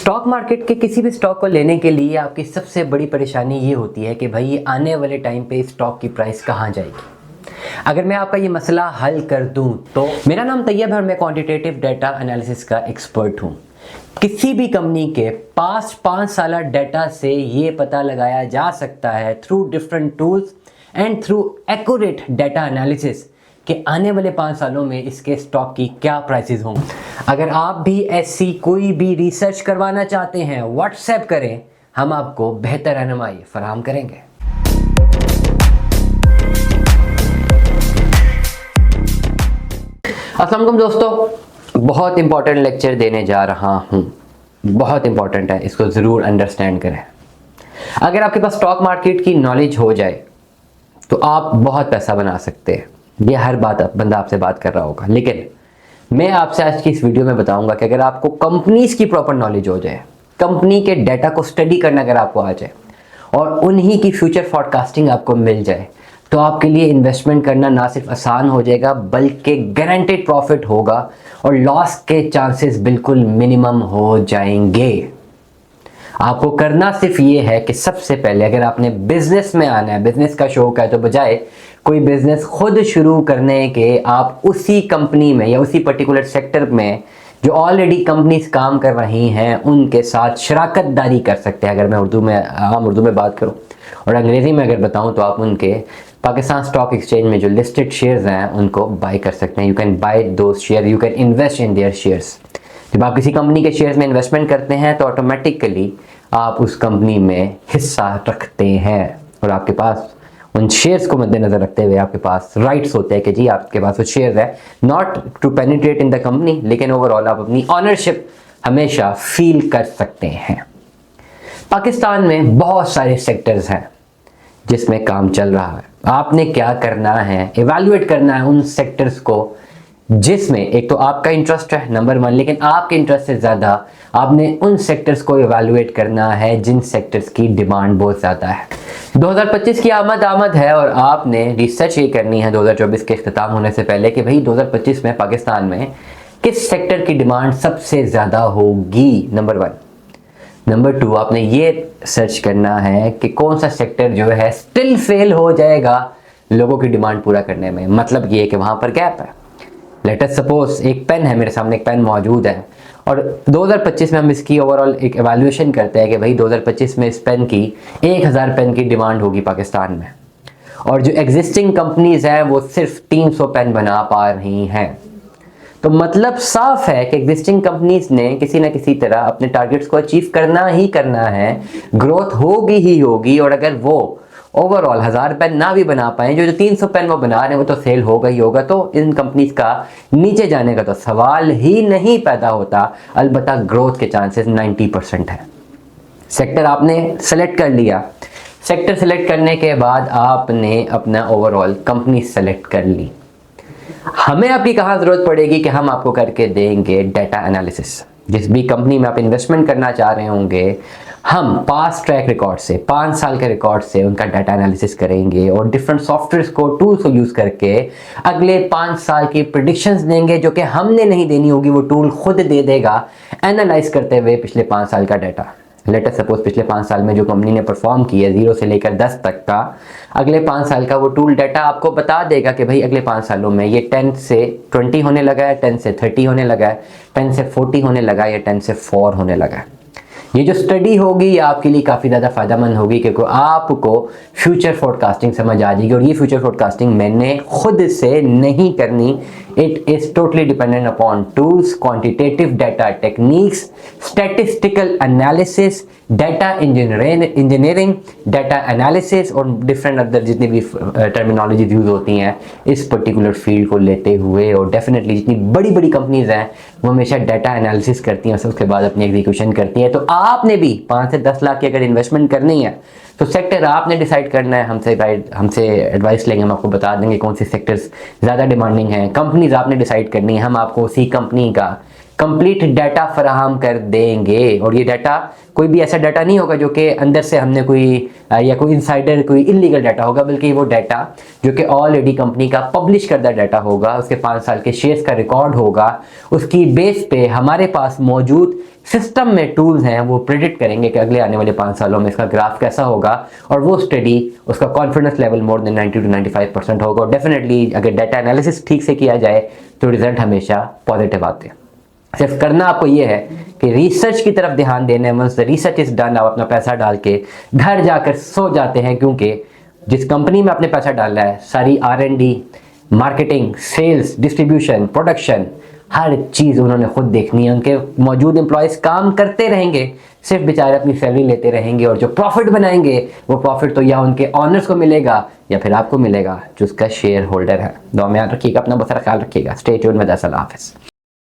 Stock market के किसी भी स्टॉक को लेने के लिए आपकी सबसे बड़ी परेशानी ये होती है कि भाई ये आने वाले टाइम पे स्टॉक की प्राइस कहाँ जाएगी। अगर मैं आपका ये मसला हल कर दूं तो मेरा नाम तैयब है और मैं क्वांटिटेटिव डाटा एनालिसिस का एक्सपर्ट हूं। किसी भी कंपनी के पास्ट 5 साल डाटा से ये पता लगाया जा सकता है through different tools and through accurate data analysis कि आने वाले 5 सालों में इसके स्टॉक की क्या प्राइसेस होंगे। अगर आप भी ऐसी कोई भी रिसर्च करवाना चाहते हैं व्हाट्सएप करें, हम आपको बेहतर रहनुमाई फराहम करेंगे। अस्सलाम वालेकुम दोस्तों, बहुत इंपॉर्टेंट लेक्चर देने जा रहा हूं। बहुत इंपॉर्टेंट है, इसको ज़रूर अंडरस्टैंड करें। अगर आपके पास स्टॉक मार्केट की नॉलेज हो जाए तो आप बहुत पैसा बना सकते हैं। ये हर बंदा आपसे बात कर रहा होगा, लेकिन मैं आपसे आज की इस वीडियो में बताऊंगा कि अगर आपको कंपनीज की प्रॉपर नॉलेज हो जाए, कंपनी के डाटा को स्टडी करना अगर आपको आ जाए और उन्हीं की फ्यूचर फॉरकास्टिंग आपको मिल जाए, तो आपके लिए इन्वेस्टमेंट करना ना सिर्फ आसान हो जाएगा बल्कि गारंटेड प्रॉफिट होगा और लॉस के चांसेस बिल्कुल मिनिमम हो जाएंगे। आपको करना सिर्फ ये है कि सबसे पहले अगर आपने बिजनेस में आना है, बिजनेस का शौक है, तो बजाय कोई बिजनेस खुद शुरू करने के आप उसी कंपनी में या उसी पर्टिकुलर सेक्टर में जो ऑलरेडी कंपनीज काम कर रही हैं उनके साथ शराकतदारी कर सकते हैं। अगर मैं आम उर्दू में बात करूं और अंग्रेजी में अगर बताऊं तो आप उनके पाकिस्तान स्टॉक एक्सचेंज में जो लिस्टेड शेयर्स हैं उनको बाय कर सकते हैं। You can buy those share, you can invest in their shares. जब आप किसी कंपनी के शेयर्स में इन्वेस्टमेंट करते हैं तो ऑटोमेटिकली आप उस कंपनी में हिस्सा रखते हैं और आपके पास उन शेयर्स को मद्देनजर रखते हुए आपके पास राइट्स होते हैं कि जी आपके पास वो शेयर्स है, not to penetrate in the company, लेकिन ओवरऑल आप अपनी ऑनरशिप हमेशा फील कर सकते हैं। पाकिस्तान में बहुत सारे सेक्टर्स हैं जिसमें काम चल रहा है। आपने क्या करना है, इवैल्यूएट करना है उन सेक्टर्स को जिसमें एक तो आपका इंटरेस्ट है नंबर 1, लेकिन आपके इंटरेस्ट से ज़्यादा आपने उन सेक्टर्स को इवैल्यूएट करना है जिन सेक्टर्स की डिमांड बहुत ज़्यादा है। 2025 की आमद है और आपने रिसर्च ये करनी है 2024 के इख्तिताम होने से पहले कि भाई 2025 में पाकिस्तान में किस सेक्टर की डिमांड सबसे ज़्यादा होगी, नंबर 1। नंबर 2, आपने ये सर्च करना है कि कौन सा सेक्टर जो है स्टिल फेल हो जाएगा लोगों की डिमांड पूरा करने में। मतलब ये कि वहाँ पर गैप है। लेट अस सपोज एक पेन है, मेरे सामने एक पेन मौजूद है और 2025 में हम इसकी ओवरऑल एक एवैल्यूएशन करते हैं कि भाई 2025 में इस पेन की 1000 पेन की डिमांड होगी पाकिस्तान में और जो एग्जिस्टिंग कंपनीज हैं वो सिर्फ 300 पेन बना पा रही हैं। तो मतलब साफ है कि एग्जिस्टिंग कंपनीज ने किसी ना किसी तरह अपने टारगेट्स को अचीव करना ही करना है, ग्रोथ होगी ही होगी। और अगर वो ओवरऑल 1000 पेन ना भी बना पाए, जो 300 पेन वो बना रहे हैं वो तो सेल होगा ही होगा, तो इन कंपनीज का नीचे जाने का तो सवाल ही नहीं पैदा होता। अलबत्ता ग्रोथ के चांसेस 90% है। सेक्टर आपने सेलेक्ट कर लिया, सेक्टर सेलेक्ट करने के बाद आपने अपना ओवरऑल कंपनी सेलेक्ट कर ली। हमें आपकी कहाँ ज़रूरत पड़ेगी कि हम आपको करके देंगे डाटा एनालिसिस। जिस भी कंपनी में आप इन्वेस्टमेंट करना चाह रहे होंगे, हम पास्ट ट्रैक रिकॉर्ड से 5 साल के रिकॉर्ड से उनका डाटा एनालिसिस करेंगे और डिफरेंट सॉफ्टवेयर्स को, टूल्स को यूज़ करके अगले 5 साल की प्रेडिक्शंस देंगे जो कि हमने नहीं देनी होगी, वो टूल खुद दे देगा एनालाइज करते हुए पिछले 5 साल का डाटा। लेट अस सपोज पिछले 5 साल में जो कंपनी ने परफॉर्म किया 0 से लेकर 10 तक का, अगले 5 साल का वो टूल डाटा आपको बता देगा कि भाई अगले 5 सालों में ये 10 से 20 होने लगा है, 10 से 30 होने लगा है, 10 से 40 होने लगा है या 10 से 4 होने लगा है। ये जो स्टडी होगी ये आपके लिए काफ़ी ज़्यादा फ़ायदेमंद होगी क्योंकि आपको फ्यूचर फोरकास्टिंग समझ आ जाएगी। और ये फ्यूचर फोरकास्टिंग मैंने खुद से नहीं करनी, it is totally dependent upon tools, quantitative data techniques, statistical analysis, data engineering, data analysis और डिफरेंट अदर जितनी भी टर्मिनोलॉजीज यूज़ होती हैं इस पर्टिकुलर फील्ड को लेते हुए। और डेफिनेटली जितनी बड़ी बड़ी कंपनीज हैं वो हमेशा डाटा एनालिसिस करती हैं, उसके बाद अपनी एग्जीक्यूशन करती हैं। तो आपने भी 5 से 10 लाख की अगर इन्वेस्टमेंट करनी है तो सेक्टर आपने डिसाइड करना है। हमसे एडवाइस लेंगे, हम आपको बता देंगे कौन सी सेक्टर्स ज़्यादा डिमांडिंग हैं। कंपनीज आपने डिसाइड करनी है, हम आपको उसी कंपनी का कंप्लीट डाटा फराहम कर देंगे। और ये डाटा कोई भी ऐसा डाटा नहीं होगा जो कि अंदर से हमने कोई इनसाइडर कोई इलीगल डाटा होगा, बल्कि वो डाटा जो कि ऑलरेडी कंपनी का पब्लिश करदा डाटा होगा, उसके 5 साल के शेयर्स का रिकॉर्ड होगा, उसकी बेस पे हमारे पास मौजूद सिस्टम में टूल्स हैं वो प्रिडिक्ट करेंगे कि अगले आने वाले 5 सालों में इसका ग्राफ कैसा होगा, और वो स्टडी, उसका confidence level more than 90 to 95% होगा। और डेफिनेटली अगर डाटा एनालिसिस ठीक से किया जाए तो रिजल्ट हमेशा पॉजिटिव आते हैं। सिर्फ करना आपको ये है कि रिसर्च की तरफ ध्यान देने, once the research is done, आप अपना पैसा डाल के घर जाकर सो जाते हैं, क्योंकि जिस कंपनी में आपने पैसा डाला है सारी R&D, marketing, sales, distribution, production, हर चीज़ उन्होंने खुद देखनी है। उनके मौजूद एम्प्लॉयज़ काम करते रहेंगे, सिर्फ बेचारे अपनी सैलरी लेते रहेंगे, और जो प्रॉफिट बनाएंगे वो प्रॉफिट तो या उनके ऑनर्स को मिलेगा या फिर आपको मिलेगा जो उसका शेयर होल्डर है। दुआ में याद रखिएगा, अपना बहुत सारा ख्याल रखिएगा। स्टे ट्यून्ड में। अल्लाह हाफिज़।